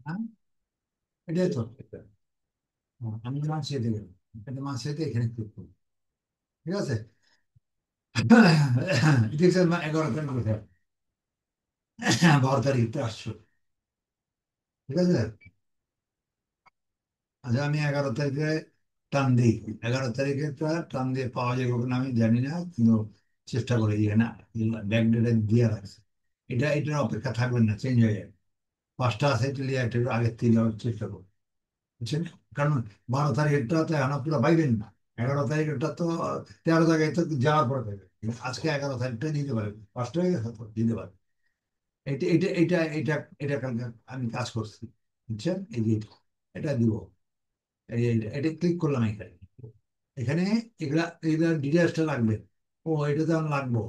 হ্যাঁ, এটাই তো। আমি মানসিয়ে দেবো, এটা মানসিয়ে দিয়ে এখানে ক্লিক করবো। ঠিক আছে। দেখছেন 11 তারিখ কোথায়? 12 তারিখতে আসছো। ঠিক আছে। আচ্ছা, আমি 11 তারিখে টান দিই। 11 তারিখে টান দিয়ে পাওয়া যাবে কিনা আমি জানি না, কিন্তু চেষ্টা করি এখানে ব্যাক ডেটে দিয়ে রাখছে। এটার অপেক্ষা থাকবেন না, চেঞ্জ হয়ে যাবে। 5টা আছে, এটা নিয়ে একটু আগের থেকে যাওয়ার চেষ্টা করবো। বুঝছেন? কারণ 12 তারিখেরটা তো এখন পুরো পাইবেন না। 11 তারিখেরটা তো 13 জায়গায় তো যাওয়ার পরে পাইবেন। আজকে 11 তারিখটা দিতে পারবেন, 5টা হয়ে গেছে তো দিতে পারবেন। এটা এটা এটা এটা এটা কালকে আমি কাজ করছি। বুঝছেন? এই যে এটা দিব। এটা ক্লিক করলাম এখানে। এখানে এগুলা এগুলা ডিটেলসটা লাগবে। ও, এটা তো আমার লাগবো।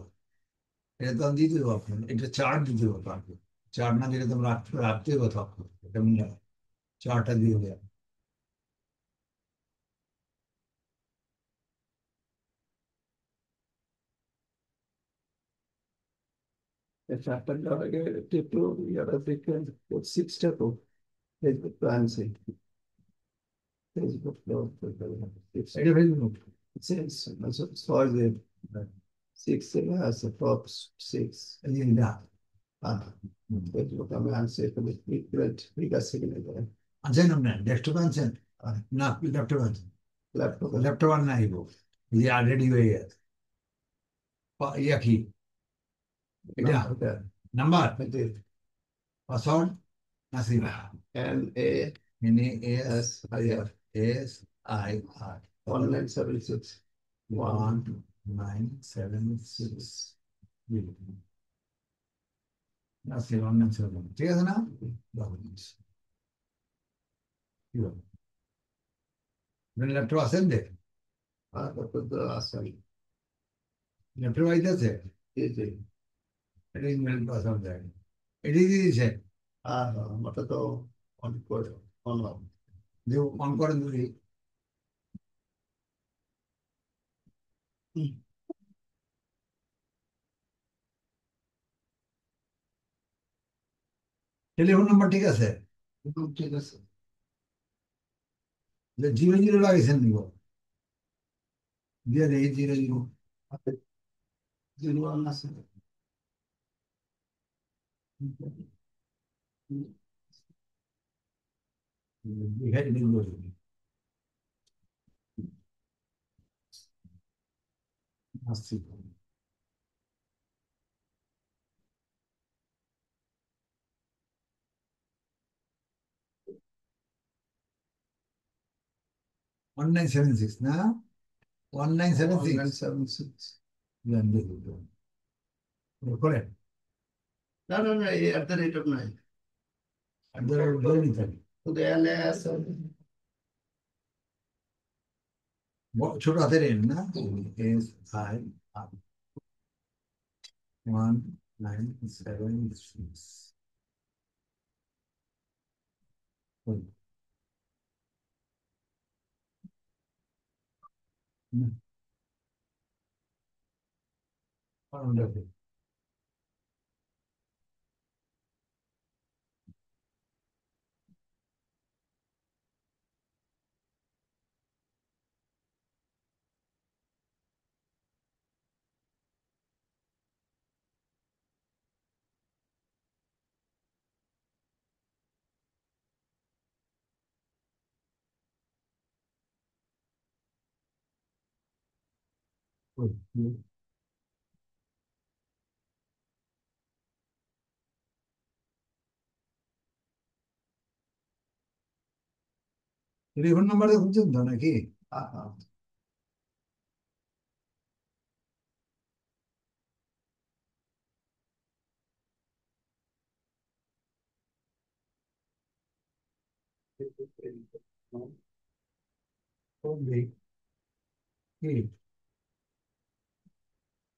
এটা তো আমি দিতে দেবো আপনার, এটা চার্ট দিতে দেবো আপনাকে। চার্ট না দিলে তো রাখতে রাখতে হবে তো আপনার। এটা চার্টটা দিয়ে দেবে। চারটা দেওয়ার আগে একটু একটু ইয়াটা দেখে সিক্সটা তো ফেসবুক তো আনছি। ফেসবুক এটা ফেসবুক ছয় যে সিক্স আছে, টপ সিক্স এই না। ফেসবুক আমি আনছি, এখানে ঠিক আছে কিনা দেখেন। আনছেন আপনার ডেস্কটপ আনছেন? না, ল্যাপটপ আনছেন? ল্যাপটপ আর নাই গো, যে রেডি হয়ে গেছে। ইয়া কি এটা number, password Nasir, NASIR online 1976 Nasir online 7, ঠিক আছে না? ল্যাপটপ আছেন দে? আছে। ল্যাপটপ আইতেছে, এটা ইমেল পাসওয়ার্ড দেয়, এটাই দিয়ে দিয়েছে। ওটা তো অন করে, অন যে অন করেন যদি। টেলিফোন নাম্বার ঠিক আছে? ঠিক আছে। জিরো জিরো লাগাইছেন নিব, দিয়ে দেই 00 01 আছে। এখানে লিখব 80 1976 না? 1976 করে। না না না, এই অ্যাট দ্য রেট অফ নাই, অ্যাট দ্য রেট ধরে নিতে হবে। তো দেয়ালে আছে ছোট হাতের এন না? SI 1976। Wonderful. telephone number খুঁজছেন তো নাকি? আহা, বলবি কি?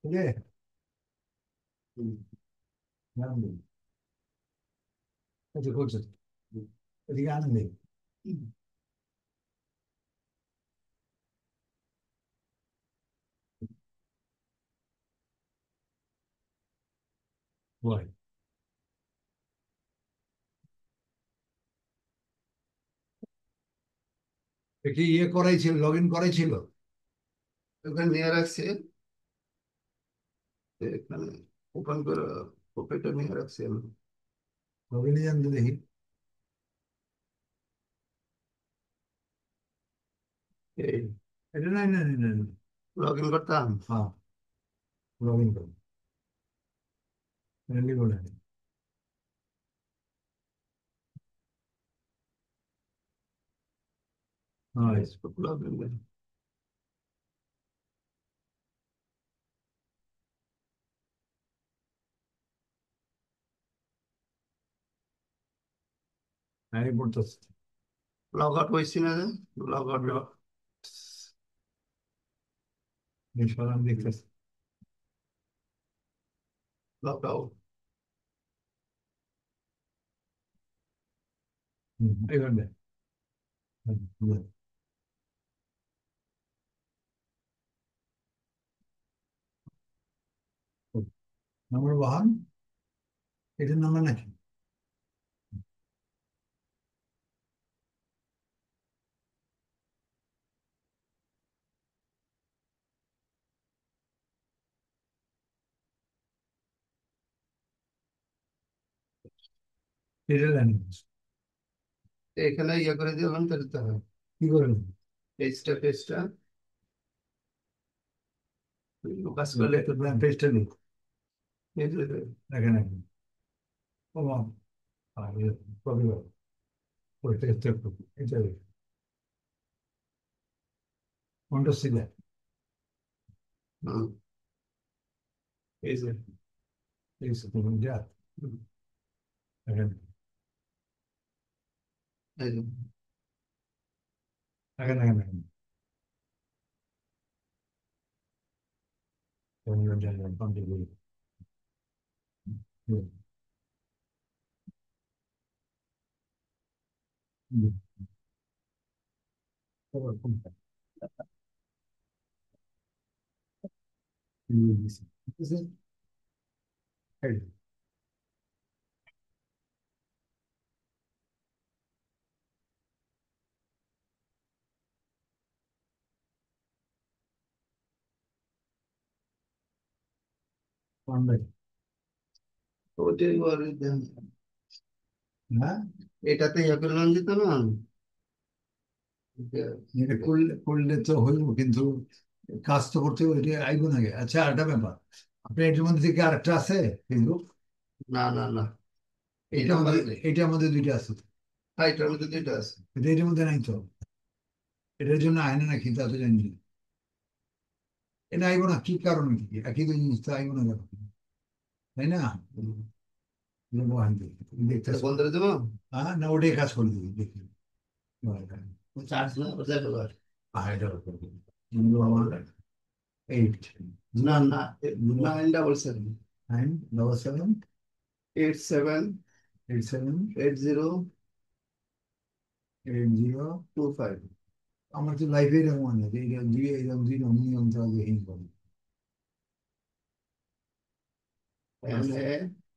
ঠিক আছে। হুম, জানবি। আচ্ছা, করছে তো। এদিকে আনবি। বল। কি ইয়ে করাই ছিল, লগ ইন করাই ছিল? ওখানে নিয়ে রাখছি, এখানে ওপেন করে কপিটা নিয়ে রাখছি আমি। লগ ইনে যান তো দেখি। এই এটা নাই, না না না। লগ ইন করতাম। হ্যাঁ, লগ ইন করুন, ফ্রেন্ডলি বলে। হ্যাঁ, ফেসবুক লগ ইন, আমি পড়তেছি। লগ আউট হয়েছি না, লগ আউট, আমি দেখতেছি। Log out. এবার দেখ। নাম্বার ওয়ান, এটার নাম্বার নাকি? এটা ল্যাঙ্গুয়েজ। এখানে ইয়ে করে দিয়ে অন করতে হয়, কি করবেন? পেজটা পেজটা কাজ করলে তো পেজটা দিই, এই যে, দেখেন এখন। ও মা, কপি করো, ওই পেজটা একটু, এটা কোনটা ছিল? হুম, এই যে, এই তুমি যা হুম, দেখেন, এই যে, দেখেন দেখেন দেখেন। কমপ্লিট। ওটাই ওর হ্যাঁ, এটাতে ইয়ে করলাম যেত না, এটা করলে করলে তো হইব, কিন্তু কাজ তো করতে হবে, এটা আইব না গে। আচ্ছা, আরেকটা ব্যাপার, আপনি এটার মধ্যে থেকে আরেকটা আছে ফেসবুক? না না না, এই এটার মধ্যে, নাম্বারে নেই। এটার মধ্যে দুইটা আছে তো। হ্যাঁ, এটার মধ্যে দুইটা আছে। কিন্তু এটার মধ্যে নাই তো। এটার জন্য আয় না নাকি তা তো জানি না। এটা আইব না কি কারণে, কি একই তো জিনিস তো আইব না কেন, তাই না? হুম, এটা দেখতেছ? বন্ধ করে দেবো। হ্যাঁ, না ওটাই কাজ করে দিবি, দেখি। চার্জ না ওটা ব্যবহার। হ্যাঁ, এটা করে দিবি। জিরো ওয়ান এইট, না জিরো না, zero 977 nine double seven 87 eight seven 80 8 0। 25। আমার তো লাইফে এরকম মনে হয় যে এরকম দিয়ে এরকম দিন নিয়ম তো আগে হিং করে। এনে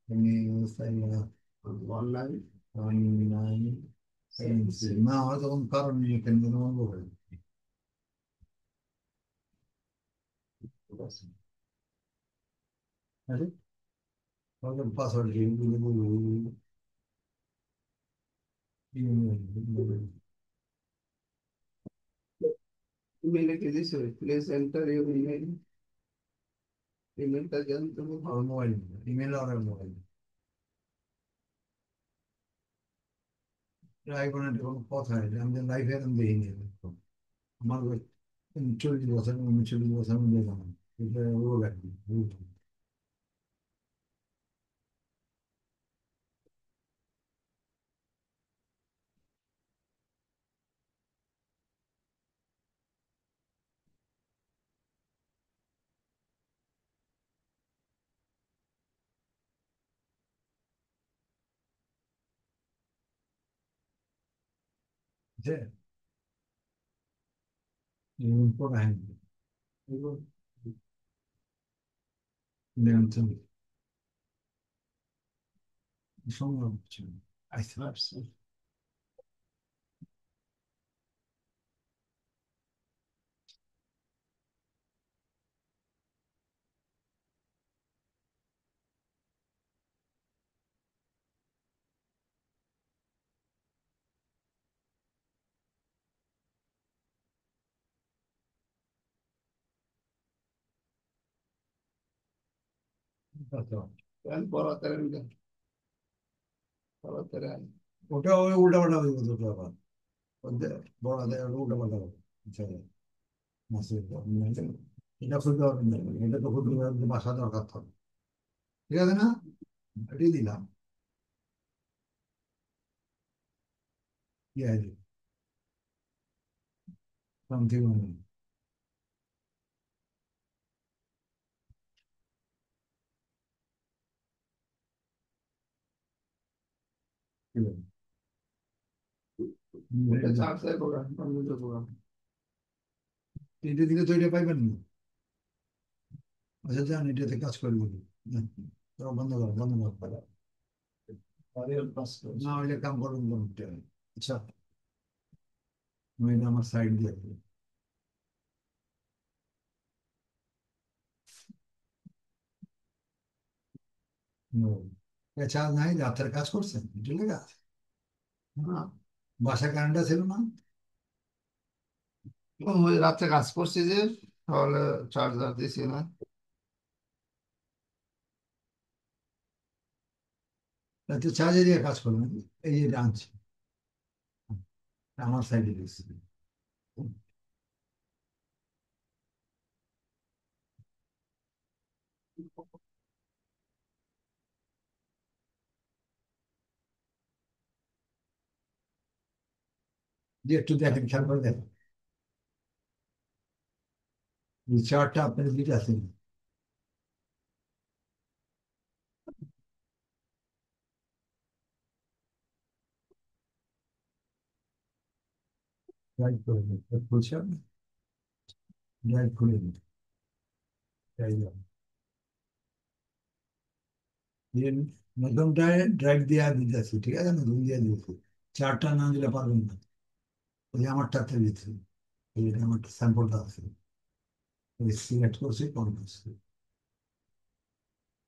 এমনি অবস্থায় 19 নাই, না আমার তখন কারণ নেই, কেন বন্ধ করে। আরে পাসওয়ার্ড ইমেলে কে দিছো, প্লিজ এন্টার ইউর ইমেল। ইমেলটা জানতে হবে। আর মোবাইল, ইমেল আর মোবাইল আইফোনের কোনো কথা নেই, আমি লাইফে এরকম দেখিনি। আমার ওই 40 বছর 39 বছর মধ্যে জানা, এটা ও লাগবে। বুঝছে? পড়ায় সংগ্রাম ছিল। আচ্ছা, আচ্ছা। আচ্ছা, Tren বড় tren বড় tren ওটা ওই উল্টা পাল্টা হয়ে গেছে ওটা আবার ওদের বড় আদায় উল্টা পাল্টা হবে আচ্ছা মাসের এটা খুলতে হবে না এটা তো খুলতে হবে বাসা দরকার থাকে ঠিক আছে না এটাই দিলাম কি আছে সামথিং এটা চার্জের প্রোগ্রাম কম্পিউটার প্রোগ্রাম এটা দিলে তো এটা পাইবেন না আচ্ছা যান এটাতে কাজ করে বলি বন্ধ করো বন্ধ করো অরিয়ল পাস না হইলে কাম করবেন করতে আচ্ছা আমি এটা আমার সাইড দিয়ে রাখবো। চাল নাই রাতের কাজ করছেন এটা লেগে আছে হ্যাঁ বাসায় কারেন্টটা ছিল না ওই রাত্রে কাজ করছি যে তাহলে চার্জার দিছি না রাতে চার্জে দিয়ে কাজ করবেন এই যে আনছি আমার সাইডে দিচ্ছি যে একটু দেখেন খেয়াল করে দেখেন এই চারটা আপনার দিকে আছে ড্রাইভ করে দিন বুঝছেন ড্রাইভ করে দিন নতুনটায় ড্রাইভ দিয়ে দিতেছি ঠিক আছে নতুন দিয়ে দিয়েছি চারটা না দিলে পারবেন না ওই আমারটাতে দিচ্ছি এই যে আমার স্যাম্পলটা আছে সিলেক্ট করছি কম করছি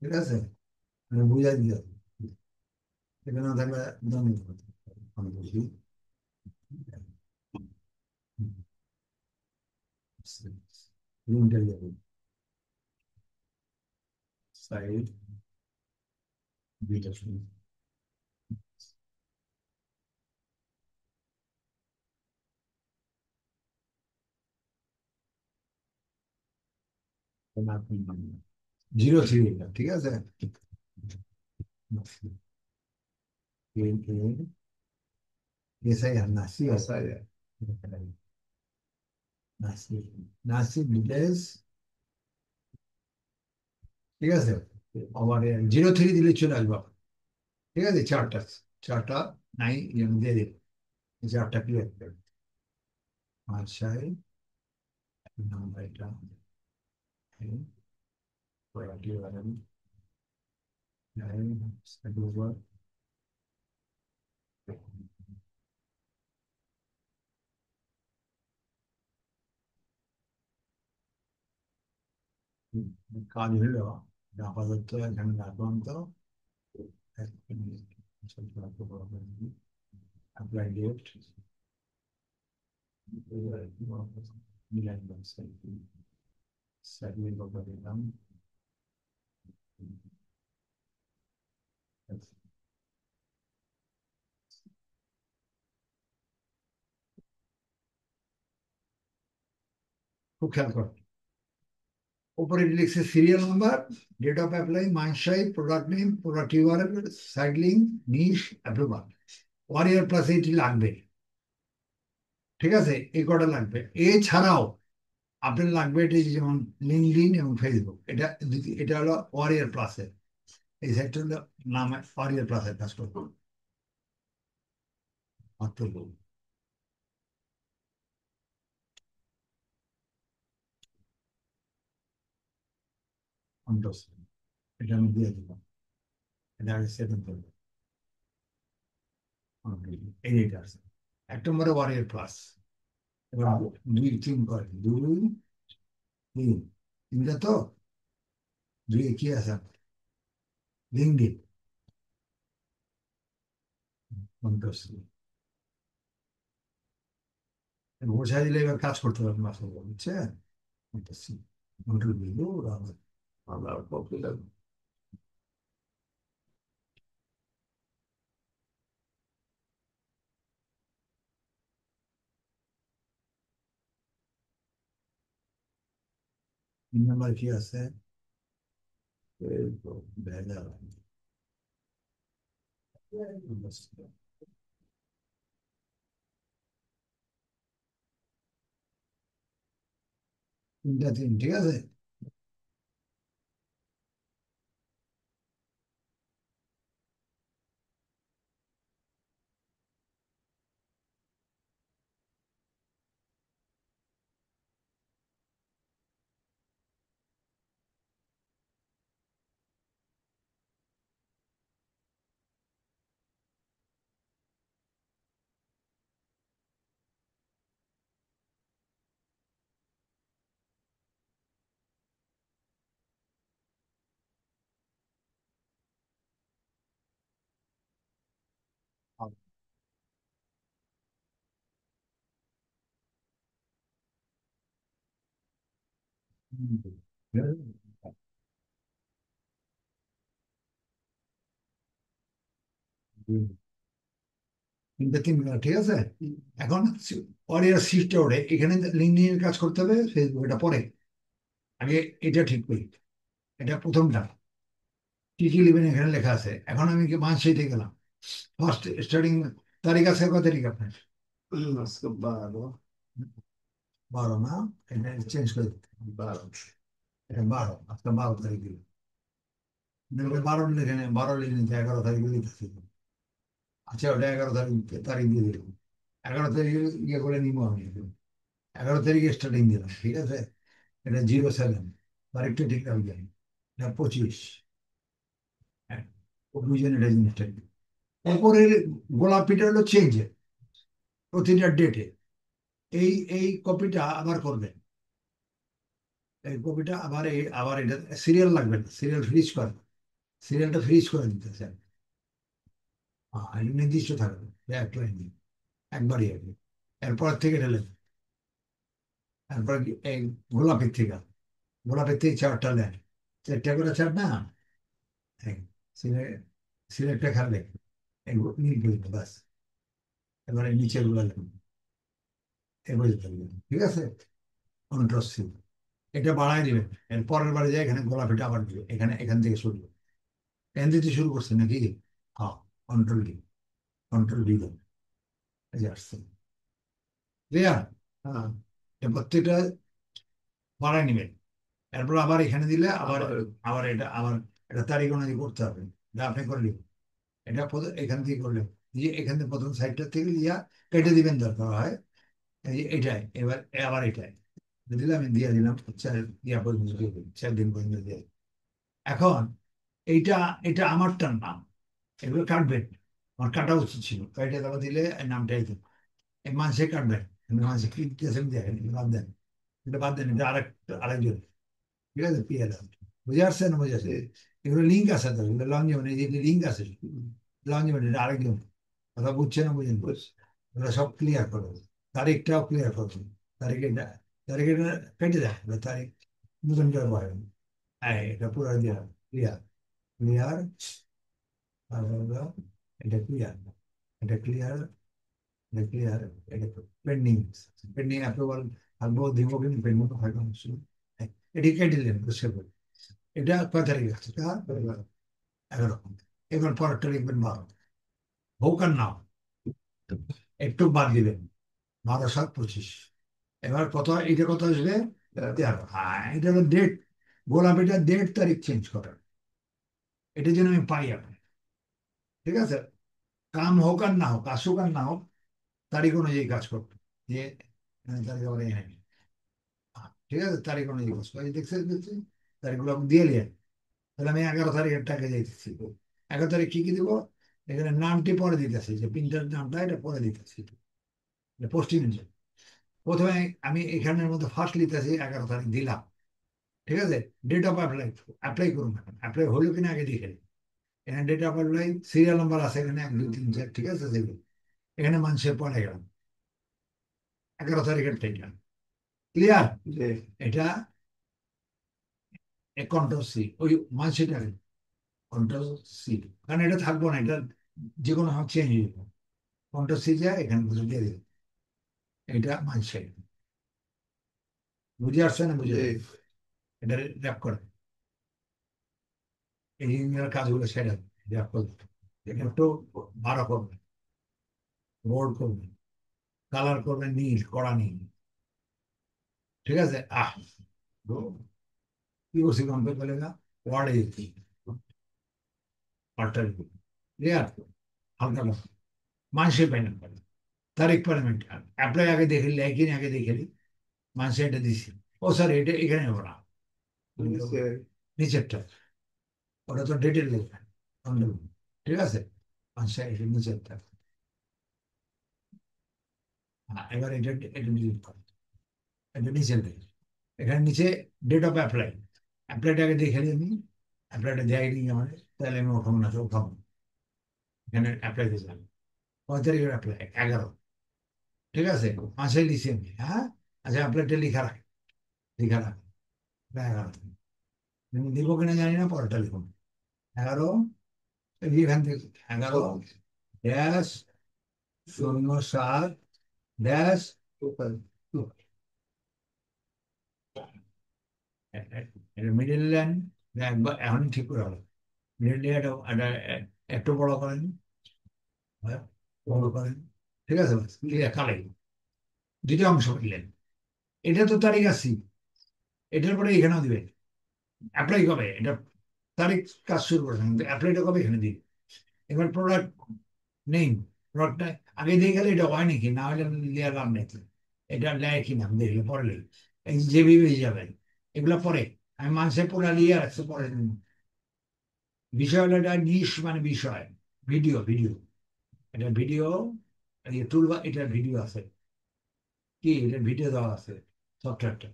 ঠিক আছে আমি বুঝাই দিয়ে এটা না থাকলে ধন্যবাদ আমি বলছি রুমটা যাবে সাইড দুইটা শুনি জিরো থ্রি ঠিক আছে এসআই আর নাসি আচ্ছা নাসি নাসি ডিটেলস ঠিক আছে আবার জিরো থ্রি দিলে চলে আসবো ঠিক আছে চারটা চারটা নাই দিয়ে দিন চারটা ক্লিয়ার করে আচ্ছা নাম্বার এটা কাজ হইল আপাতত এখানে রাখলাম তো অ্যাপ্লাই ডেট মিলাই সার্টিফিকেট করে দিলাম খুব খেয়াল কর উপরে লিখছে serial number date of apply মাইনসাই product name product URL side link niche approval 1 year plus এটি লাগবে ঠিক আছে এই কটা লাগবে এছাড়াও আপনার লাগবে এটা যেমন লিঙ্কডিন এবং ফেসবুক এটা এটা হলো 1 ইয়ার প্লাসের এই সাইটটা হলো নাম 1 ইয়ার প্লাসের কাজ করবো মাত্র অন্তর এটা আমি দিয়ে দিলাম এটা আগে সেভেন করবো এই এটা আছে এক নম্বরে 1 ইয়ার প্লাস এবার দুই তিন করে দুই তিন তিনটা তো দুই কি আছে লিঙ্কডিন অন্তর বোঝা দিলে এবার কাজ করতে পারবেন মাসে বুঝছেন অন্তর কন্ট্রোল দিল আমরা কপি লাগবে নাম্বার কি আছে? এই তো, ভেজাল। তিনটা তিন, ঠিক আছে। তিনটা তিন, ঠিক আছে। এখন অরিয়ার সিস্টে ওঠে, এখানে লিঙ্কডিনের কাজ করতে হবে, ফেসবুক এটা পরে। আগে এটা ঠিক করি, এটা প্রথমটা। কি কি লিখবেন এখানে লেখা আছে। এখন আমি কি মানসিতে গেলাম, ফার্স্ট স্টার্টিং তারিখ আছে, কত তারিখ আপনার? আজকে 12। 12 না? এটা চেঞ্জ করে দিতে। 12। এটা 12, আজকে 12 তারিখ দিল। 12 লিখে নেন, 12 লিখে নিতে, 11 তারিখ লিখেছি। আচ্ছা, ওটা 11 তারিখ তারিখ দিয়ে দিলাম। 11 তারিখ ইয়ে করে নিবো আমি। 11 তারিখে স্টার্টিং দিলাম, ঠিক আছে। এটা 07, তারিখটা ঠিক রাখবেন। এটা 25। হ্যাঁ, বুঝেন এটা জিনিসটা কি। এরপরে গোলাপিটা হলো চেঞ্জের, প্রতিটা ডেটে। এই এই কপিটা আবার করবেন। এই কপিটা আবার আবার এটা সিরিয়াল লাগবে না, সিরিয়াল ফ্রিজ করেন। সিরিয়ালটা ফ্রিজ করে দিতে চান। এটা নির্দিষ্ট থাকবে, এক লাইন দিন, একবারই হবে। এরপর থেকে এটা লেখেন। তারপর এই গোলাপের থেকে, গোলাপের থেকে চারটা নেন, চারটা করে চার না। সিলেক্ট, সিলেক্টটা খাবে, নীল করবে বাস। এবারে নিচের গুলো লেখুন, এবারে থাকবে, ঠিক আছে। কন্ট্রোল সি, এটা বাড়াই দিবেন। এর পরের বারে যায় এখানে গোলাপিটা আবার দিবে, এখানে এখান থেকে শুরু করবে। এখান থেকে শুরু করছে নাকি? হ্যাঁ, কন্ট্রোল ডি, কন্ট্রোল ডি দেন, এই যে আসছে, ক্লিয়ার। হ্যাঁ, এটা প্রত্যেকটা বাড়াই নিবেন। এরপর আবার এখানে দিলে আবার, আবার আবার এটা আবার, এটা তারিখ অনুযায়ী করতে হবে। এটা আপনি করে নিবেন। এটা এখান থেকে করলে, যে এখান থেকে প্রথম সাইডটা থেকে ইয়া কেটে দিবেন দরকার হয়। এই যে এটাই, এবার আবার এটাই দিলাম, আমি দিয়ে দিলাম 4 পর্যন্ত দিয়ে দিলাম, 4 দিন পর্যন্ত দিয়ে দিলাম। এখন এইটা, এটা আমারটার নাম, এগুলো কাটবেন। আমার কাটা উচিত ছিল, কাটে দেওয়া দিলে এই নামটাই দিন। এই মানুষে কাটবেন, মানুষে কি দিতেছেন দেখেন, বাদ দেন, এটা বাদ দেন, এটা আরেকজন, ঠিক আছে, পিএল। বুঝে আসছে না? বুঝে আসছে। এগুলো লিঙ্ক আছে তো, এগুলো লঞ্জিভেন, এই যে লিঙ্ক আছে, লঞ্জিভেন এটা আরেকজন। কথা বুঝছে না? বুঝেন? ওরা সব ক্লিয়ার করো, তারিখটাও ক্লিয়ার করো। তারিখে তারিখে কেটে যায়, তারিখ নতুন করে পাবেন। হ্যাঁ, এটা পুরো দিয়ে ক্লিয়ার, ক্লিয়ার। এটা ক্লিয়ার, এটা ক্লিয়ার, এটা ক্লিয়ার। এটা পেন্ডিং, পেন্ডিং অ্যাপ্রুভাল থাকবো, দিব, কিন্তু পেন্ডিং থাকবে অবশ্যই। হ্যাঁ, এটি কেটে দিলেন, বুঝতে পারবেন। এটা কয় তারিখ আছে? এটা 11। এবার পরেরটা লিখবেন 12, হোক আর না হোক, একটু বাদ দিবেন, 12/7/25। এবার কত, এটা কত আসবে? 13। হ্যাঁ, এটা হলো ডেট। গোলাপিটা ডেট তারিখ চেঞ্জ করার, এটা যেন আমি পাই আপনি, ঠিক আছে। কাম হোক আর না হোক, আসুক আর না হোক, তারিখ অনুযায়ী কাজ করতে, যে তারিখ আবার এনে নিন। ঠিক আছে, তারিখ অনুযায়ী কাজ করে দেখছে, দেখছি তারিখগুলো আপনি দিয়ে নিন। তাহলে আমি 11 তারিখের টাকা যাইতেছি। 11 তারিখ কি কি দিব? এখানে নামটি পরে দিতেছি, যে প্রিন্টার নামটা এটা পরে দিতেছি, পোস্টিং। প্রথমে আমি এখানের মধ্যে ফার্স্ট লিখতেছি, 11 তারিখ দিলাম, ঠিক আছে। ডেট অফ অ্যাপ্লাই, অ্যাপ্লাই করুন, এখন অ্যাপ্লাই হলো কিনা আগে দেখে নিন। এখানে date of apply, serial number আছে এখানে 1 2 3 4, ঠিক আছে, সেগুলো এখানে মানুষের পরে গেলাম, 11 তারিখের টাইটা, ক্লিয়ার। যে এটা কন্ট্রোল সি, ওই মানুষটা কন্ট্রোল সি, কারণ এটা থাকবো না, এটা যে কোনো চেঞ্জ হয়ে যাবে। কন্ট্রোল সি যায় এখানে বুঝে দিয়ে দেবে, এটা মানুষের। বুঝে আসছে না? বুঝে যে দেবে। এটা র্যাপ করে, এই ইঞ্জিনিয়ার কাজগুলো সেরে র্যাপ করবে, একটু ভাড়া করবে, বোর্ড করবে, কালার করবে নীল, কড়া নীল, ঠিক আছে। তো কি করছি কম্পেয়ার করে না, ওয়ার্ডে পাল্টাল ক্লিয়ার, হালকা মানুষের পেমেন্ট করে, তারিখ পেমেন্ট অ্যাপ্লাই আগে দেখে নিলি, একদিন আগে দেখে নিই মানুষে এটা দিছি, ও স্যার এটা এখানে হবে না, নিচেরটা, ওটা তো ডেটের লেখা, ঠিক আছে, মানুষে এটা নিচেরটা। এবার এটা এটা ডিলিট করে, এটা নিচের দিকে, এখানে নিচে ডেট অফ অ্যাপ্লাই, অ্যাপ্লাইটাকে দেখে নিই আমি, অ্যাপ্লাইটা দেয়নি আমার, তাহলে আমি ওঠাবো না, ওঠাবো, এখানে অ্যাপ্লাই দিয়েছিলাম 5 তারিখের অ্যাপ্লাই 11, ঠিক আছে, মাসে লিখছি আমি, হ্যাঁ, আচ্ছা অ্যাপ্লাইটা লিখা রাখ, লিখা রাখ, 11, তুমি দিব কিনা জানি না, পরেরটা লিখুন 11, এখান থেকে 11-07-2, মিডিল লাইন একবার এখনই ঠিক করে হলো, মিডিল লাইন একটু বড় করেন, হ্যাঁ, বড় করেন, ঠিক আছে, ক্লিয়ার, কালাই দ্বিতীয় অংশ পেলেন, এটা তো তারিখ আছে, এটার পরে এখানেও দিবে অ্যাপ্লাই কবে, এটা তারিখ কাজ শুরু করেছেন, কিন্তু অ্যাপ্লাইটা কবে এখানে দিই, এবার প্রোডাক্ট নেই, প্রোডাক্টটা আগে দিয়ে গেলে এটা হয় নাকি, না হলে লেয়ার লাভ নেই, এটা লেয় কিনা দেখলে পরে লেগে, এই যে হয়ে যাবে, এগুলো পরে আমি মানুষের পুরা লিয়ে রাখছি পরে, বিষয় হলো এটা নিশ মানে বিষয়, ভিডিও ভিডিও, এটা ভিডিও, টুল বা এটা ভিডিও আছে, কি এটা ভিডিও দেওয়া আছে সফটওয়্যারটা,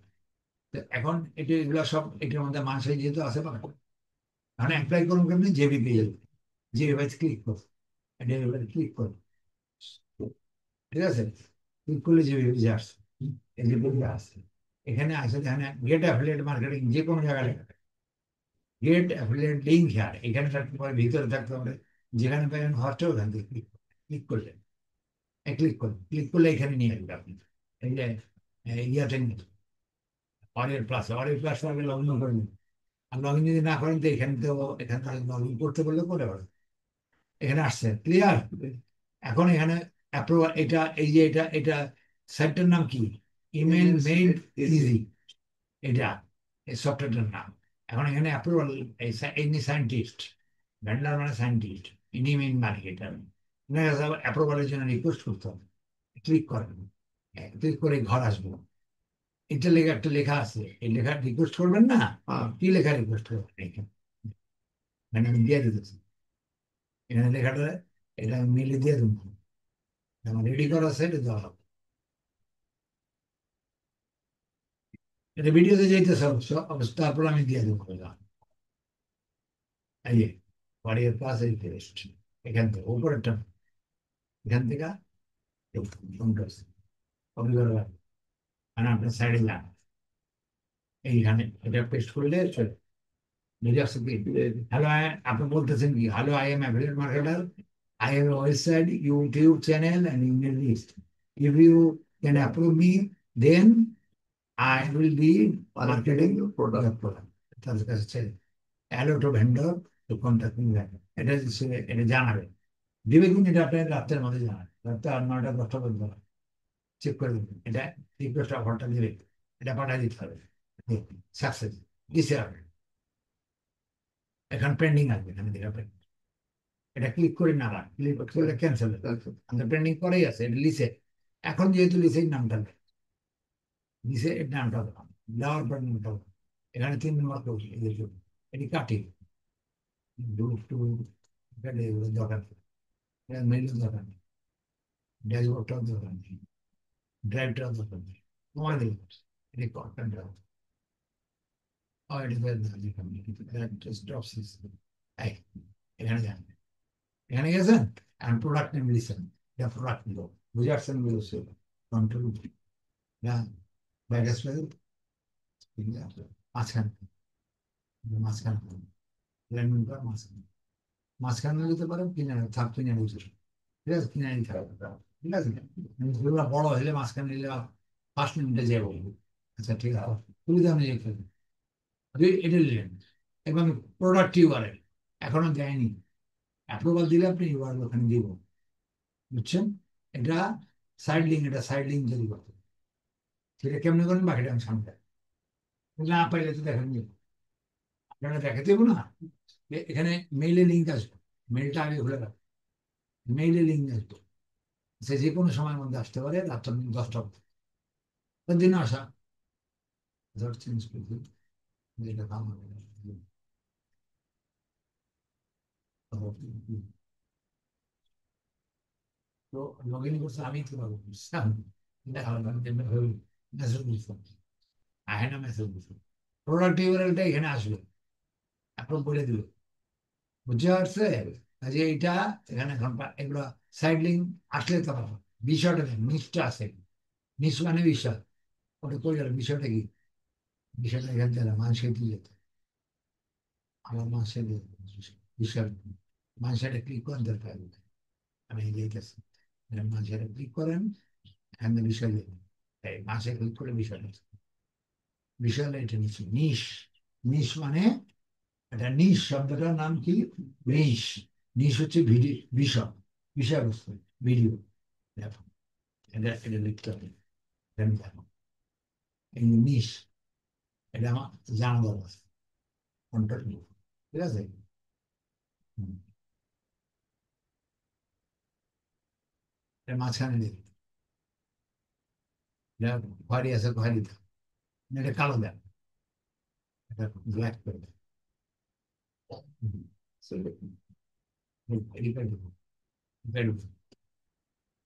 তো এখন এটা এগুলো সব এটার মধ্যে মানুষের যেহেতু আছে পাবে, এখন অ্যাপ্লাই করুন কেমনি, জেবিপি জেবিপি ক্লিক করুন, এটা এবার ক্লিক করুন, ঠিক আছে, ক্লিক করলে জেবিপি আসছে, এই জেবিপি আসছে, এখানে আসে, এখানে গেট অ্যাফিলিয়েট মার্কেটিং যে কোনো জায়গায় লেখা থাকে, গেট অ্যাফিলিয়েট লিঙ্ক হ্যার, এখানে থাকতে পারে, ভিতরে থাকতে পারে, যেখানে পাবেন হচ্ছে ওখান থেকে ক্লিক করলেন, ক্লিক করুন, ক্লিক করলে এখানে নিয়ে আসবে আপনি, এই যে ইয়াতে অরিয়ার প্লাস, অরিয়ার প্লাস আগে লগ ইন করে নিন, আর লগ ইন যদি না করেন তো এখানে তো, এখান থেকে লগ ইন করতে বললে করে পারেন, এখানে আসছে ক্লিয়ার, এখন এখানে অ্যাপ্রুভাল, এটা এই যে এটা এটা সাইটটার নাম কি, ইমেল মেইড ইজি, এটা এই সফটওয়্যারটার নাম, এখন এখানে অ্যাপ্রুভাল, ইনি সায়েন্টিস্ট, ভেন্ডার মানে সায়েন্টিস্ট, ইনি মেইন মালিক, এটা অ্যাপ্রুভালের জন্য রিকোয়েস্ট করতে হবে, ক্লিক করেন, ক্লিক করে ঘর আসবো, এটা লেখা একটা লেখা আছে, এই লেখা রিকোয়েস্ট করবেন না, কি লেখা রিকোয়েস্ট করবেন এখানে, মানে আমি দিয়ে দিতেছি, এখানে লেখাটা, এটা আমি মিলে দিয়ে দেবো, আমার রেডি করা আছে, এটা দেওয়া হবে, এটা ভিডিওতে যাইতেছে অবশ্য, তারপর আমি দিয়ে দেবো, এই যে বাড়ির পাশে টেস্ট, এখান থেকে উপরেরটা, এখান থেকে কপি করে রাখবেন, মানে আপনার সাইডে যান, এইখানে এটা পেস্ট করলে চলে, বুঝে আসছে কি, হ্যালো, আপনি বলতেছেন কি, hello, I am affiliate marketer, I have a website, YouTube channel, and email list. If you can approve me, then I will be marketing your product. তাদের কাছে চাই, allow to vendor to contact me back. এটা জানাবে, দিবে কিন্তু এটা আপনার রাত্রের মধ্যে জানাবে, রাত্রে 9টা 10টা পর্যন্ত চেক করে দেবেন, এটা রিকোয়েস্ট অফারটা দিবে, এটা পাঠিয়ে দিতে হবে, সাকসেস দিছে হবে, এখন পেন্ডিং আসবে, এখানে দেখাবে, এটা ক্লিক করে না, ক্লিক করে ক্যান্সেল, আমাদের পেন্ডিং করেই আছে, এটা লিসে, এখন যেহেতু লিসের নামটা লিসে এর নামটা দেওয়ার পর নামটা, এখানে 3 নম্বর করছি, এটি কাটি, এখানে এগুলো দরকার, মেইলের দরকার নেই, ড্যাশবোর্ডটাও দরকার নেই, ড্রাইভটাও দরকার নেই, তোমার দিল, এটি কন্টেন্ট, এখানে যান, এখানে গেছেন, প্রোডাক্ট নেম লিখছেন, এটা প্রোডাক্ট নিল, বুঝে আসছেন, বুঝেছে, কন্ট্রোল না, ব্যাক স্পেস, মাঝখানে, মাঝখানে ল্যান্ডিং করা, মাঝখানে, মাঝখানে নিতে পারেন, কিনে থাক, কিনে বুঝে, ঠিক আছে, কিনে নিতে হবে, ঠিক আছে, যেগুলো বড় হলে মাঝখানে নিলে 5 মিনিটে যাবো, আচ্ছা ঠিক আছে, সুবিধা অনুযায়ী এটা নিলেন এবং প্রোডাক্ট ইউআরএল এখনো দেয়নি, অ্যাপ্রুভাল দিলে আপনি ইউআরএল ওখানে দিব, বুঝছেন? এটা সাইড লিঙ্ক, এটা সাইড লিঙ্ক তৈরি করতে, সেটা কেমনে করেন বাকিটা আমি সামনে না পাইলে তো দেখেন যে আপনারা দেখাতে দেবো না। এখানে মেইলে লিঙ্ক আসবে, মেইলটা আগে খুলে রাখবেন, মেইলে লিঙ্ক আসবে, সে যে কোনো সময়ের মধ্যে আসতে পারে, রাত 10টা দিন আসা, ধর চেঞ্জ করে দিই, যেটা কাম হবে। তো লগ ইন করছে আমি তো পাবো, বুঝলাম, দেখা হলো আমি মেসেজ দিচ্ছি, আহে না মেসেজ দিচ্ছি, প্রোডাক্ট ইউআরএলটা এখানে আসবে, এখন বলে দিল, বুঝতে পারছে? যে এইটা এখানে এখন এগুলো সাইড লিঙ্ক আসলে তো হবে। বিষয়টা নেই, নিচটা আছে, নিচ মানে বিষয়, ওটা করে গেল, বিষয়টা কি? বিষয়টা এখান থেকে মানুষকে দিয়ে যেত, আমার মানুষের বিষয়, মানুষের ক্লিক করেন দরকার, আমি যেতেছি, মানুষের ক্লিক করেন, এখানে বিষয় দেবেন, এই মাসে ক্লিক করে বিষয়, বিষয় এটা নিচে নিশ, নিশ মানে এটা নিশ শব্দটার নাম কি? নিশ, নিশ হচ্ছে ভিডিও, বিষয়, বিষয়বস্তু, ভিডিও, দেখো, এটা লিখতে হবে, দেখো এই নিশ, এটা আমার জানা দরকার, কোনটা কি, ঠিক আছে? হুম। এর মাঝখানে নেই, এটা ঘরে আছে, ঘরে দাও, এটা কালো দেন, এটা ব্ল্যাক করে দেন,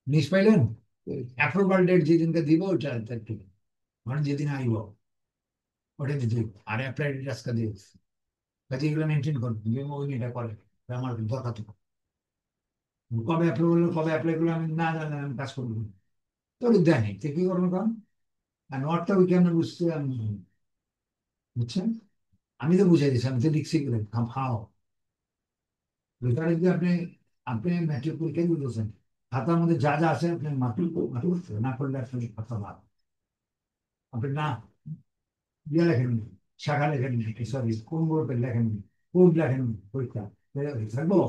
নিশ পাইলেন? অ্যাপ্রুভাল ডেট যেদিনকে দিব ওটা একটু, মানে যেদিন আইব ওটা দিতে হইব। আর অ্যাপ্লাই ডেট আজকে দিয়ে দিচ্ছি, কাজে এগুলো মেনটেন করবেন, যে ওই এটা করে, এটা আমার দরকার তো, কবে অ্যাপ্রুভাল, কবে অ্যাপ্লাই করলে আমি না জানলে আমি কাজ করবো না। তো দেয় নেই তো কি করবো কারণ, আর নোটটা ওই কেমন বুঝতে আমি, বুঝছেন? আমি তো বুঝাই দিচ্ছি, আমি তো লিখছি করে খাও, ওইখানে যদি আপনি, আপনি ম্যাট্রিক পরীক্ষায় বুঝেছেন, খাতার মধ্যে যা যা আছে আপনি মাটি মাটি করতে না করলে আপনি খাতা বাদ, আপনি না ইয়ে লেখেননি, শাখা লেখেননি, সরি কোন বোর্ডে লেখেননি, কোড লেখেননি, পরীক্ষা থাকবো,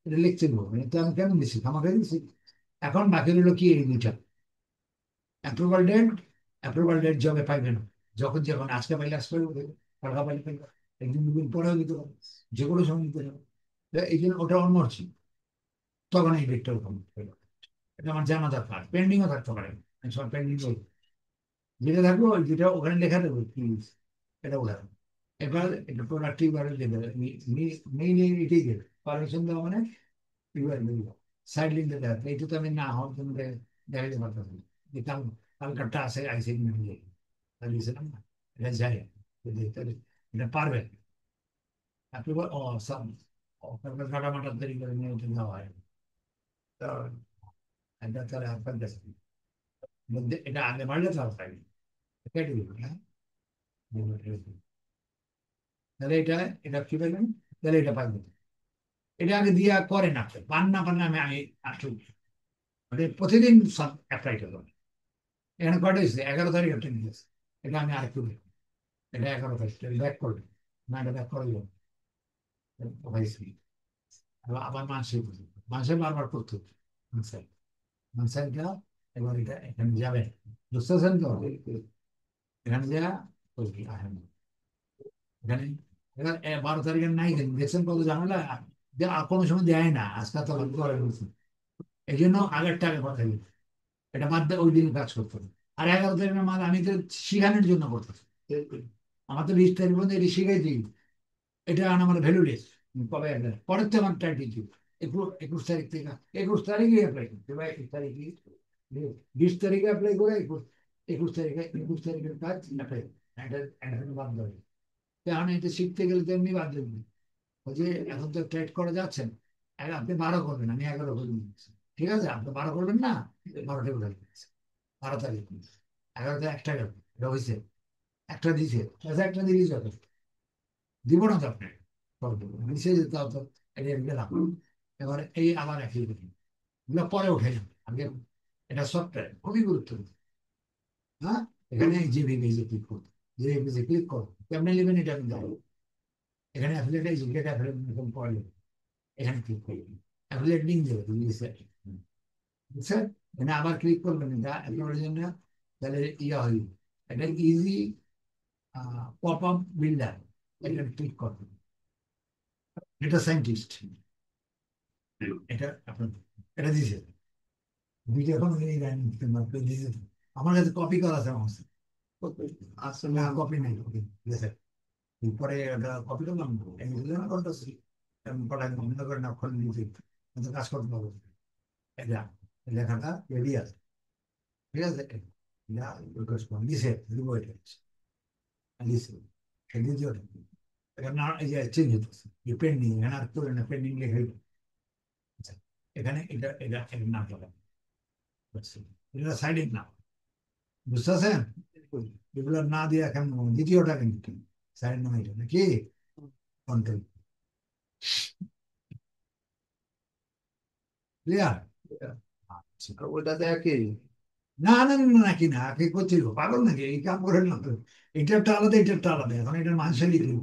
এটা লিখতে দেবো, এটা আমি কেমন দিচ্ছি, আমাকে দিচ্ছি। এখন বাকি রইলো কি এই দুইটা, অ্যাপ্রুভাল ডেট, অ্যাপ্রুভাল ডেট জবে পাইবে না, যখন যখন আজকে পাইলে আজকে পাইবে, কালকে পাইলে পাইবে, একদিন দুদিন পরেও দিতে পারে, যে কোনো সময় দিতে পারে, তো এই জন্য ওটা অন মর্জি, তখন এই ডেটটা ওরকম হইলো। এটা আমার জানা দরকার, পেন্ডিংও থাকতে পারে, সব পেন্ডিং, যেটা থাকবে ওই যেটা ওখানে লেখা থাকবে প্লিজ, এটা ওঠা, এবার এটা প্রোডাক্টিভ ভাবে দেবে, মেইন এটাই দেবে, পারমিশন দেওয়া মানে এবার সাইড লিঙ্ক দেওয়া, এইটা তো আমি না হওয়ার জন্য দেখাইতে পারতাম না, যে কালকারটা আছে আইসি নিয়ে দিয়েছিলাম না, এটা যায়, তাহলে এটা পারবে, আপনি ও সব কাটা মাটা তৈরি করে নিয়ে উঠে দেওয়া হয়, তো এটা তাহলে আপনার কাছে মধ্যে এটা আগে বাড়লে তো হয়, কেটে দিল, হ্যাঁ, তাহলে এটা, এটা কি পাইবেন, তাহলে এটা পাইবেন, এটা আগে দিয়া করে না, পান না পান না আমি আমি আসলে মানে প্রতিদিন সব অ্যাপ্লাই করলাম, এখানে কয়টা হয়েছে, 11 তারিখ একটা নিয়েছে, এটা আমি আরেকটু দেখি, এটা 11 তারিখ ব্যাক করবে, না এটা ব্যাক করলো হয়েছে, আবার মাসে, মাসে বারবার করতে হবে, মাসে, মাসে এটা, এবার এটা এখানে যাবে, বুঝতেছেন তো? এখানে যা এখানে, এবার 12 তারিখের নাই দেখছেন কত ঝামেলা, যে আর কোনো সময় দেয় না, আজকাল তো ভাগ্য করে বলছে, এই জন্য আগের টাকা কথা দিচ্ছে, এটা বাদ দিয়ে ওই দিন কাজ করতে হবে। আর 11 তারিখের মাল আমি তো শিখানোর জন্য করতেছি, আমার তো 20 তারিখ পর্যন্ত এটি শিখাই দিই, এটা আমার ভ্যালুলেস, কবে পরের তো আমার টাইটেল ছিল 21 তারিখ থেকে, 21 তারিখে অ্যাপ্লাই করতে বা 21 তারিখে, 20 তারিখে অ্যাপ্লাই করে 21 তারিখে, 21 তারিখের কাজ অ্যাপ্লাই, এটা বাদ দেবে, কারণ এটা শিখতে গেলে তো এমনি বাদ দেবেন, ওই যে এখন তো ট্রেড করা যাচ্ছে না, আপনি 12 করবেন, আমি 11 করে দিচ্ছি, ঠিক আছে, আপনি 12 করবেন না, 12টায় উঠে দিচ্ছি, 12 তারিখ, 11টা একটা গেল, এটা হয়েছে, একটা দিছে, আচ্ছা একটা দিলেই যাবে, দিব না তো আপনি, দিছে যে তাও তো এটা গেলাম, এবার এই আবার একই করি, এগুলো পরে উঠে যাবে আগে, এটা সফটওয়্যার খুবই গুরুত্বপূর্ণ, হ্যাঁ, এখানে জিবি বেজে ক্লিক করতে, যে এপিসে ক্লিক করো, কেমনে নেবেন এটা আমি জানি। এখানে অ্যাফিলিয়েট এই জিজ্ঞাসা অ্যাফিলিয়েট পড়ে এখানে ক্লিক করবেন, অ্যাফিলিয়েট লিঙ্ক দেবে বুঝছেন। এখানে আবার ক্লিক করবেন এটা আপনার জন্য, তাহলে ইয়া হইল, এটা ইজি পপ আপ বিল্ডার, এটা ক্লিক করবেন। এটা সায়েন্টিস্ট, এটা আপনার, এটা দিছে ভিডিও এখন দিছে। আমার কাছে কপি করা আছে আমার কাছে। আসলে না কপি নাই, কপি দিয়েছে। পরে এটা কপি করলাম, করতেছি পড়াই মনে করেন অক্ষর নিচে কিন্তু কাজ করতে হবে। এটা লেখাটা রেডি আছে, ঠিক আছে। এটা রিকোয়েস্ট করলাম, দিছে দিব, এটা দিছে দ্বিতীয়টা। এখানে না এই যে চেঞ্জ হতেছে, যে পেন্ডিং, এখানে আর করে না, পেন্ডিং লেখা আচ্ছা, এখানে এটা এটা এর নাম বলা হচ্ছে, এটা সাইডের নাম, বুঝতে পারছেন। এগুলো না দিয়ে এখন দ্বিতীয়টা কিন্তু সাইড নাম, এটা নাকি কন্ট্রোল, ক্লিয়ার। আচ্ছা, আর ওটাতে একই। না না না না, নাকি না কি করছিল পাগল নাকি, এই কাম করেন না তো। এটা একটা আলাদা, এটা একটা আলাদা, এখন এটা মানুষের লিখে দিব,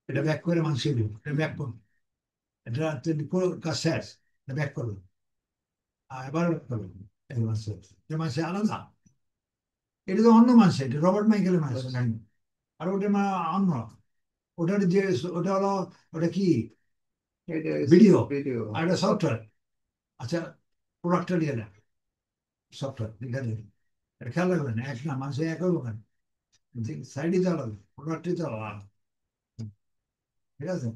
এটা ব্যাক করে মানুষের দিব, এটা ব্যাক করুন, এটা কাজ শেষ, এটা ব্যাক করুন, আর এবার back করুন, এই মানুষের, এটা মানুষের আলাদা, এটা তো অন্য মানুষ, এটা রবার্ট মাইকেলের মানুষ, আর ওটা অন্য, ওটার যে, ওটা হলো, ওটা কি এটা ভিডিও, ভিডিও। আর এটা সফটওয়্যার। আচ্ছা, প্রোডাক্টটা দিয়ে দেন, সফটওয়্যার লিখে দেন, এটা খেয়াল রাখবেন, এক না মানুষ একই দোকান, সাইডে চালাবে, প্রোডাক্টে চালাবে, ঠিক আছে।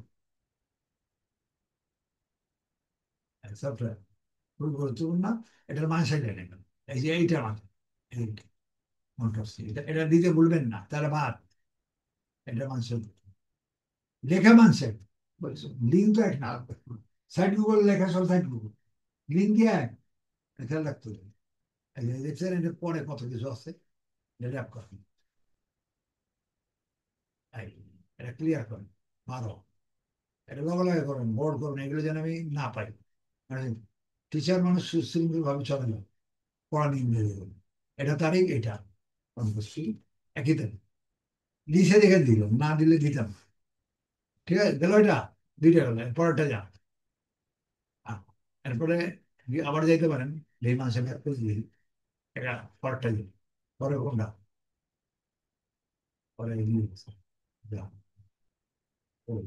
সফটওয়্যার খুবই গুরুত্বপূর্ণ, এটার মানুষের জানেন, এই যে এইটা আমার, এটা এটা দিতে বলবেন না, তাহলে বাদ, এটা মানুষের লেখা মানুষের, লিঙ্ক তো এক না, সাইট গুগল লেখা সব সাইট গুগল, লিঙ্ক কি এক, এটা খেয়াল রাখতে হবে। এই যে দেখছেন, এটার পরে কত কিছু আছে, এটা র্যাপ করেন, এই, এটা ক্লিয়ার করেন, ভালো, এটা লগে লগে করেন, বোর্ড করুন, এগুলো যেন আমি না পাই। মানে টিচার মানুষ সুশৃঙ্খল ভাবে চলে না, পড়া নিয়ে নিয়ে যাবে। এটা তারিখ, এটা অনুপস্থিত, একই তারিখ, লিখে রেখে দিল, না দিলে দিতাম না। ঠিক আছে, গেল এটা, দুইটা গেল, পরেরটা যা। আহ, এরপরে আবার যাইতে পারেন, যেই মাসে ব্যাক করে দিই, এটা পরেরটা দিই, পরে কোনটা, পরে এগিয়ে গেছে, যা, ওই,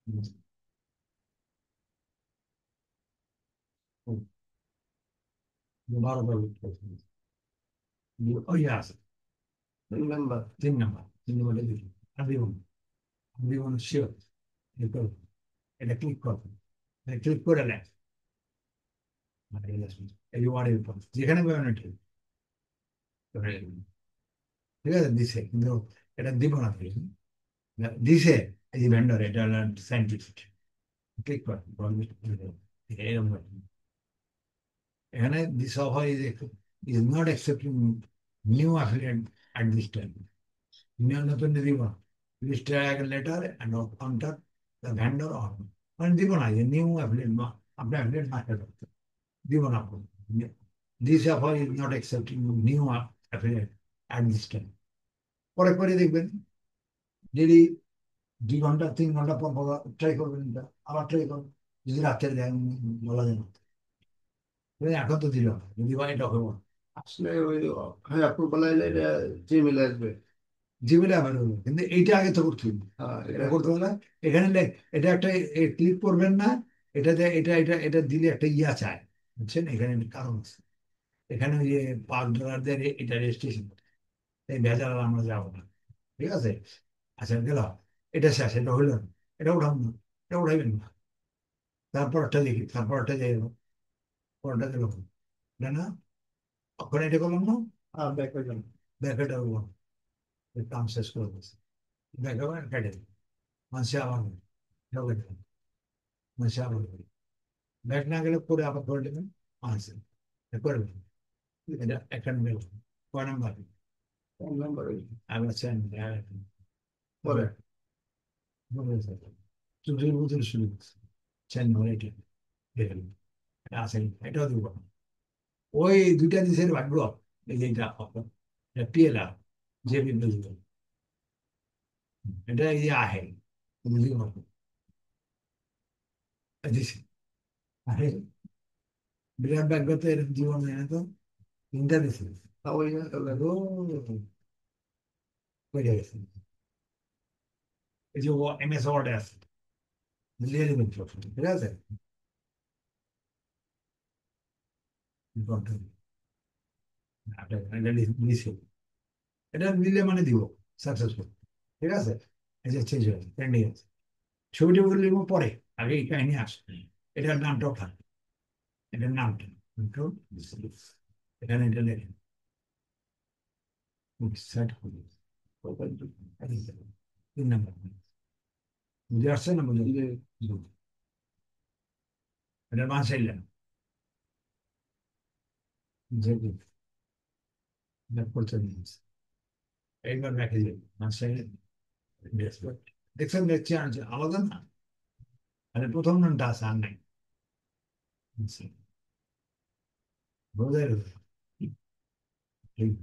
হুম, ওই, বারো বার ওই আছে, নাম্বার। 3 নাম্বার, 3 নাম্বারটা দিই, আর দিব না, আমি দিব না, শিওর, এটা ক্লিক করবেন, ক্লিক করে নেন, এই ওয়ার্ডের উপর যেখানে পাবেন ঠিক, ঠিক আছে, দিছে কিন্তু এটা দিব না, দিছে এই যে ভেন্ডর, এটা সাইন্টিফিক, ক্লিক করেন, এরকম হবে। এখানে this offer is not accepting new affiliate at this time, new নতুন দিব না, please try letter and contact the vendor on, মানে দিব না, যে নিউ অ্যাফিলিয়েট, আপনি অ্যাফিলিয়েট মার্কেট করতে দিব না আপনি, this offer is not accepting new affiliate at this time. পরে করে দেখবেন, যদি 2 ঘন্টা 3 ঘন্টা পর ট্রাই করবেন, এটা আবার ট্রাই করবেন, যদি রাত্রে দেন, বলা যায় না। এখন তো দিল না, যদি বা এটা হবো, আসলে ওই, হ্যাঁ অ্যাপ্রুভাল এলে এটা জিমেল আসবে। জিমেলে অ্যাভেলেবল, কিন্তু এইটা আগে তো করতে হবে, হ্যাঁ এটা এটা করতে হলে এখানে এটা একটা ক্লিক করবেন না, এটাতে এটা এটা এটা দিলে একটা ইয়া চায়, বুঝছেন, এখানে একটা কারণ আছে, এখানে ওই যে $5 দিয়ে এটা রেজিস্ট্রেশন, এই ভেজাল আর আমরা যাবো না, ঠিক আছে। আচ্ছা গেল, এটা শেষ, এটা হইল না, এটা উঠাবো না, এটা উঠাইবেন না, তারপর একটা দেখি, তারপর একটা যাই, পরটা গেল, এটা না, ওখানে এটা করলাম না, ব্যাক হয়ে যাবে। ব্যাকেটা কাম শেষ করে দিচ্ছে, ব্যাকে কেটে দিই, মানুষে আবার ঢোকে দেবেন, মানুষে আবার ব্যাক না গেলে পরে আবার করে দেবেন, মানুষে করে দেবেন, এটা একটা মেল, কয় নাম্বার, নাম্বার আবার চেন, পরে। চুটির বোতল শুরু করছে, চেন ধরে এটা দেখে আছে, এটাও দিব, ওই দুইটা দেশের ভাগ্য, এই যে এটা পিএলআর, যে বিপ্লবী, এটা এই যে আহে দিছে আহে, বিরাট ভাগ্য তো এরকম জীবন নেই না তো, তিনটা দিছে। हाँ वही है अलग। ও বেড়ে গেছে, এই যে MS ওয়ার্ডে আছে, লিখে দিবেন সব, ঠিক আছে। এটা দিছে, এটা দিলে মানে দিব সাকসেসফুল, ঠিক আছে। এই যে চেঞ্জ হয়েছে, ট্রেন্ডিং আছে। ছবিটা বললে পরে, আগে এই কাহিনী আসে, এটার নামটাও থাকে, এটার নামটা কিন্তু এখানে এটা লেখেন সেট করি, তিন নাম্বার, বুঝে আসছে না? বুঝে ये এটার মান চাইলেন যে করতে নিয়েছে, এইবার রেখে যাবে মান চাইলেন, দেখছেন দেখছি আলাদা না, আরে প্রথম নামটা আছে আর নাই, বোঝা গেল? ঠিক।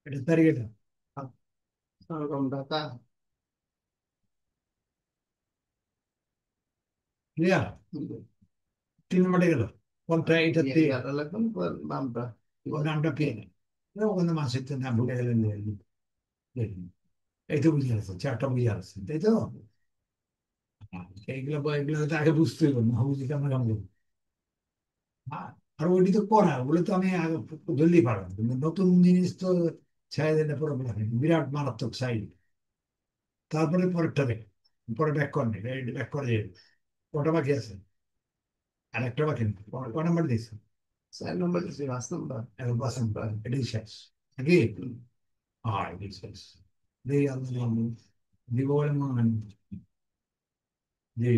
এটা তারিখটা कौन रहता ক্লিয়ার, है। তিন নম্বরটা গেল, কোনটা এটা ये यार अलग पर नाम था। ওর নামটা পেয়ে নেই, ওখানে মাসের নাম ভুলে গেলেন, এই তো বুঝে আছে, চারটা বুঝে আছে, তাই তো। এইগুলো এগুলো তো আগে বুঝতে হবে না, বুঝি কেমন কেমন করবো। আর ওইটি তো করা, ওগুলো তো আমি আগে জলদি পারলাম, কিন্তু নতুন জিনিস তো ছাই দিলে প্রবলেম, বিরাট মারাত্মক সাইড। তারপরে পরেরটা দেখ, পরে ব্যাক করে নেবে, ব্যাক করে যাবে, কটা বাকি আছে, আর একটা বাকি নেই, ক নাম্বার দিয়েছে, सैन नंबर से वास्तव में এখন পাঁচ वास्तव নাম্বার, में এটাই শেষ নাকি? হ্যাঁ এটাই শেষ, দিই আল্লাহ দিব বলে মনে হয় না। দিই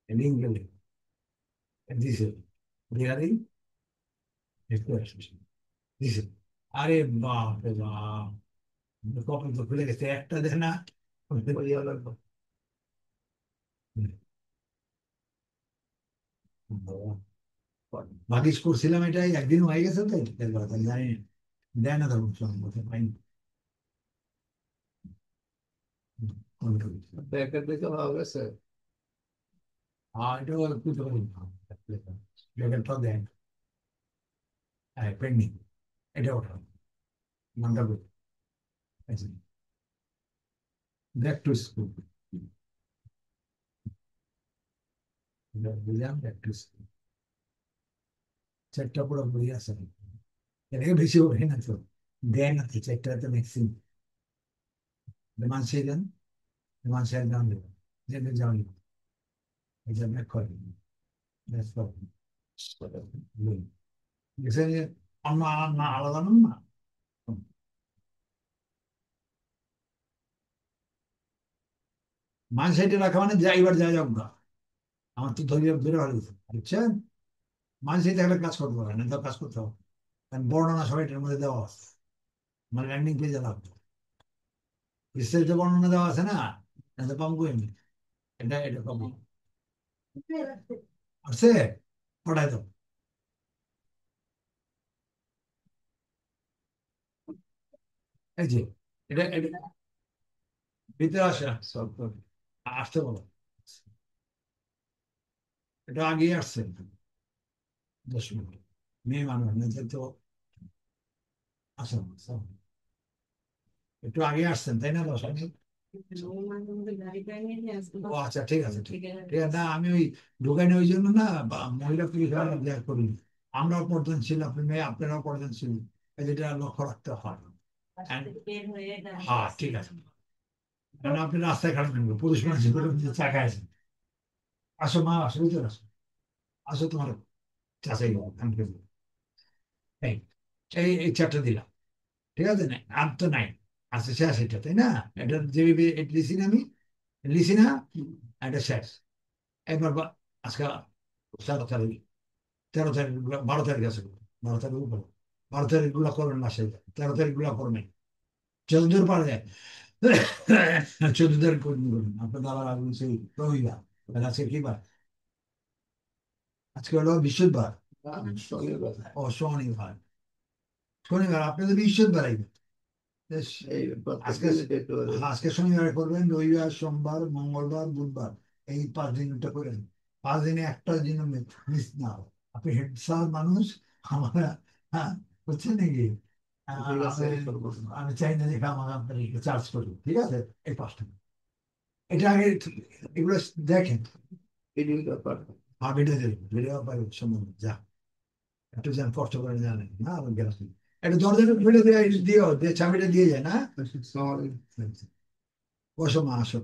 লিঙ্ক গেলে দিছে, দিয়ারি দিছে, আরে বাপ রে বাপ, কখন তো খুলে গেছে, একটা দেখ না। वही अलग ভাগিস করছিলাম, এটাই একদিন হয়ে গেছে তো, এবার তো জানি না। দেয় না তখন সম্ভবত পাইনি। पैकेट देखा होगा सर। এটাও একটু তো লেভেলটাও দেয়, হ্যাঁ পেন্ডিং, এটা ওঠা নামটা ব্যাক টু স্কুল, বুঝলাম ব্যাক টু স্কুল, চারটা পুরো বই আছে, এটাকে বেশি ওঠে না তো, দেয় না তো চারটা তো ম্যাক্সিমাম, মান সেই দেন, মান সেই দাম দেবেন, যেতে যাও এটা ব্যাক করে দেখছেন যে অন্য না আলাদা নাম না, মান সাইডে রাখা মানে যাইবার যায় যাক না, আমার তো ধরে ধরে ভালো বুঝছেন, মান সাইডে থাকলে কাজ করতে পারে না, তো কাজ করতে হবে, কারণ বর্ণনা সবাই এটার মধ্যে দেওয়া আছে, মানে ল্যান্ডিং পেজে লাগবে, বিস্তারিত বর্ণনা দেওয়া আছে না, এটা পাবো এমনি, এটা এটা পাবো, আসছে, পড়াই তো, এই যে এটা এটা ভিতরে আসে, সব আসতে বলো, এটা আগে আসছে 10 মিনিট, মেয়ে মানুষ না তো, আসেন একটু আগে আসছেন তাই না, 10 মিনিট। ও আচ্ছা ঠিক আছে, ঠিক ঠিক আছে, না আমি ওই ঢুকাইনি ওই জন্য না, মহিলা পুলিশ দেয়া করিনি, আমরাও পর্যন্ত আপনি মেয়ে আপনারাও পর্যন্ত, যেটা লক্ষ্য রাখতে হয়। হ্যাঁ ঠিক আছে, কারণ আপনি রাস্তায় খারাপ নেবেন, পুলিশ মানুষ চাকায় আছেন, আসো মা, আসো ভিতরে আসো, আসো তোমার চাচাই বাবু, এই এই এই চারটা দিলাম, ঠিক আছে, না আর তো নাই, আচ্ছা শেষ এটা, তাই না? এটা যে লিসি না, আমি লিসি না, এটা শেষ। একবার আজকে 13 তারিখ, 13 তারিখ, 12 তারিখ আছে, 12 তারিখ উপরে, 12 তারিখ গুলা করবেন মাসে, 13 তারিখ গুলা করবেন, 14 পারা যায়। 14 তারিখ করবেন করবেন আপনার দাবার আগুন সেই রবিবার। তাহলে আজকে কি বার? আজকে হলো বৃহস্পতিবার। শনিবার। ও শনিবার, শনিবার আপনি তো বৃহস্পতিবার আইবেন। বেশ, এই প্রত্যেক আজকে, দিনে ডেট করে। হ্যাঁ, আজকে শনিবার করবেন, রবিবার, সোমবার, মঙ্গলবার, বুধবার, এই 5 দিনটা করেন। 5 দিনে একটা দিন মিস না হয়। আপনি হেড স্যার মানুষ, আমার, হ্যাঁ, বুঝছেন নাকি? ঠিক আছে, আমি এই করবো। আমি চাই না যে আমাকে আপনার চার্জ করুন, ঠিক আছে? এই 5টা এটা আগে এগুলো দেখেন। ভিডিও ব্যাপার। আর ভিডিও দেবেন, ভিডিও পাই সম্বন্ধে যা একটু যেন কষ্ট করে জানেন না, আমার গেলাম একটু দরজাটা খুলে দিয়ে দিও, দিয়ে চাবিটা দিয়ে যায় না। আসসালামু আলাইকুম। বসো মা, আসো।